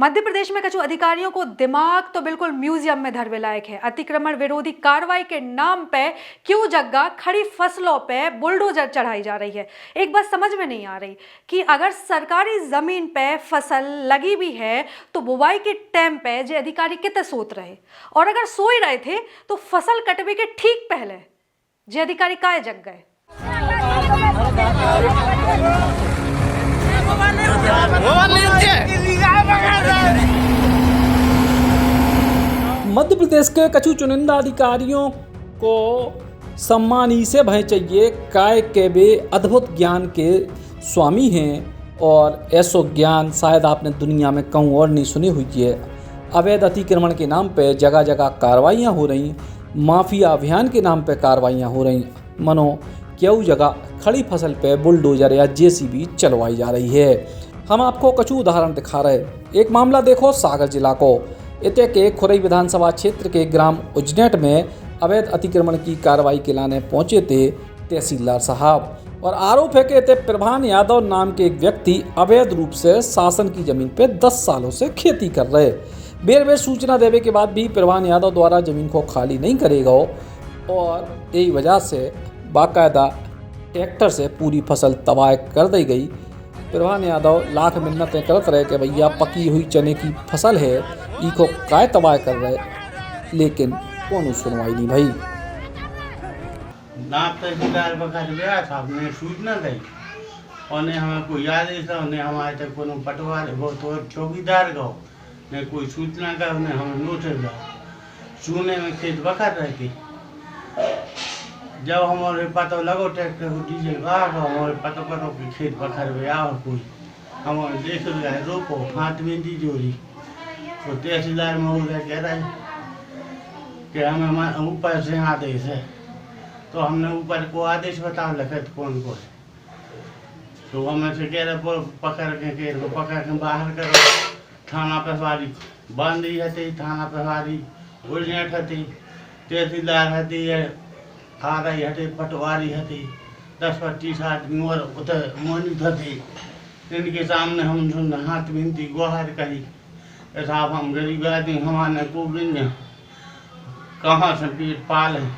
मध्य प्रदेश में कछु अधिकारियों को दिमाग तो बिल्कुल म्यूजियम में धरवे लायक है। अतिक्रमण विरोधी कार्रवाई के नाम पे क्यों जगह खड़ी फसलों पे बुलडोजर चढ़ाई जा रही है। एक बात समझ में नहीं आ रही कि अगर सरकारी जमीन पे फसल लगी भी है तो बुवाई के टाइम पे जे अधिकारी कितने सोच रहे, और अगर सो ही रहे थे तो फसल कटवे के ठीक पहले जे अधिकारी काहे जग गए। मध्य प्रदेश के कछु चुनिंदा अधिकारियों को सम्मान इसे भय चाहिए काय के वे अद्भुत ज्ञान के स्वामी हैं और ऐसो ज्ञान शायद आपने दुनिया में कहूँ और नहीं सुनी हुई है। अवैध अतिक्रमण के नाम पे जगह जगह कार्रवाइयाँ हो रही, माफिया अभियान के नाम पे कार्रवाइयाँ हो रही, मनो क्यों जगह खड़ी फसल पे बुलडोजर या जेसीबी चलवाई जा रही है। हम आपको कछु उदाहरण दिखा रहे। एक मामला देखो सागर जिला को। इते के खुरई विधानसभा क्षेत्र के ग्राम उजनेट में अवैध अतिक्रमण की कार्रवाई के लाने पहुंचे थे तहसीलदार साहब, और आरोप है कि इते प्रभान यादव नाम के एक व्यक्ति अवैध रूप से शासन की जमीन पे 10 सालों से खेती कर रहे। बेर बेर सूचना देने के बाद भी प्रभान यादव द्वारा जमीन को खाली नहीं करेगा और यही वजह से बाकायदा ट्रैक्टर से पूरी फसल तबाह कर दी गई। प्रभान यादव लाख मिन्नतें करते रहे कि भैया पकी हुई चने की फसल है, इको काय तबाह कर रहे, लेकिन कौन सुनवाई नहीं भाई। नाप तहसीलदार बखत गया था, हमने सूचना दी और ने हमें कोई आदेश था, ने हमारे तक कोनो पटवारी हो तो चौकीदार गो ने कोई सूचना का ने हमें नोटिस दो। सुने में खेत बखत रहती, जब हमारे पता लगो ट्रैक्टर को डीजल आ गो हमारे पता करो कि खेत बखर में आओ कोई हमारे देख रहा है रोको हाथ में दी जोड़ी तो तहसीलदार महोदय कह रहे कि हमें ऊपर से आदेश है, तो हमने ऊपर को आदेश बताओ लिखत कौन को है, तो हमें से कह रहे पकड़ के बाहर करो। थाना पटवारी बांधी हती, थाना पटवारी उजनेट हती, तहसीलदार हती, आ रही हती, पटवारी हती, 10-25 आदमी और उधर मोनित हती। इनके सामने हम हाथ विनती गुहार कही, साहब हम गरीब आदमी, हमारे को कहाँ से पेट पाल है,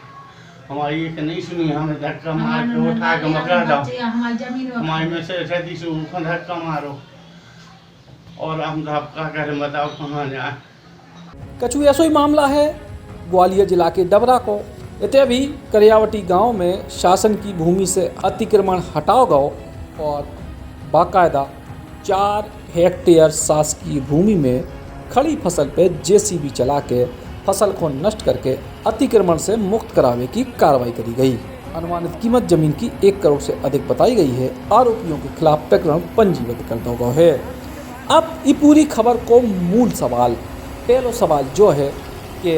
हमारी एक नहीं सुनी, हमें धक्का मार के उठा के मका दो, हमारे में से धक्का मारो और हम क्या करें बताओ कहाँ जाए। कछु ऐसा ही मामला है ग्वालियर जिला के डबरा को। इते भी करियावटी गांव में शासन की भूमि से अतिक्रमण हटाओ गो और बाकायदा 4 हेक्टेयर शासकीय भूमि में खड़ी फसल पे जेसीबी चला के फसल को नष्ट करके अतिक्रमण से मुक्त कराने की कार्रवाई करी गई। अनुमानित कीमत जमीन की 1 करोड़ से अधिक बताई गई है। आरोपियों के खिलाफ प्रकरण पंजीबद्ध कर दिया गया है। अब ये पूरी खबर को मूल सवाल, पहला सवाल जो है कि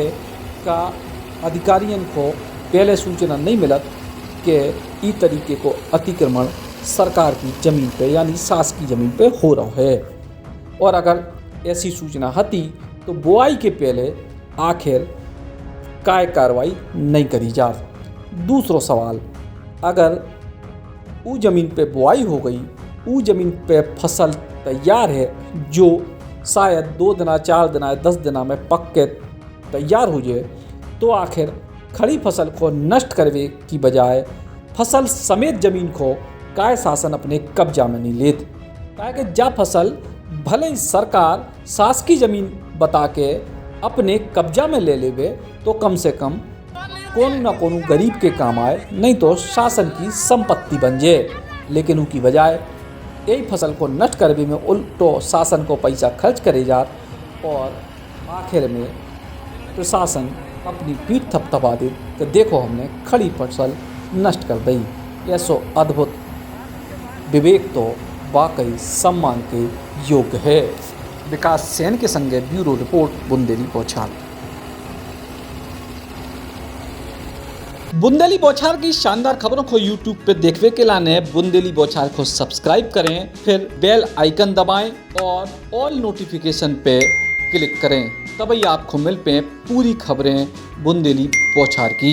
का अधिकारियों को पहले सूचना नहीं मिलत कि इस तरीके को अतिक्रमण सरकार की ज़मीन पे यानी शासकीय ज़मीन पे हो रहा है, और अगर ऐसी सूचना हती तो बुआई के पहले आखिर काय कार्रवाई नहीं करी जा। दूसरा सवाल, अगर वो ज़मीन पे बुआई हो गई, वो ज़मीन पे फसल तैयार है जो शायद 2 दिन 4 दिन 10 दिन में पक के तैयार हो जाए, तो आखिर खड़ी फसल को नष्ट करने की बजाय फसल समेत ज़मीन को काय शासन अपने कब्जा में नहीं लेते। ताकि जब फसल भले ही सरकार शासकीय ज़मीन बता के अपने कब्जा में ले लेवे तो कम से कम कौन ना कौन गरीब के काम आए, नहीं तो शासन की संपत्ति बन जाए। लेकिन उनकी बजाय यही फसल को नष्ट करने में उल्टो शासन को पैसा खर्च करे जात और आखिर में प्रशासन अपनी पीठ थपथपा दे कि देखो हमने खड़ी फसल नष्ट कर दी। ऐसो अद्भुत विवेक तो वाकई सम्मान के योग्य है। विकास सेन के संगे ब्यूरो रिपोर्ट बुंदेली बौछार। बुंदेली बौछार की शानदार खबरों को YouTube पे देखने के लाने बुंदेली बौछार को सब्सक्राइब करें, फिर बेल आइकन दबाएं और ऑल नोटिफिकेशन पे क्लिक करें, तभी आपको मिल पे पूरी खबरें बुंदेली बौछार की।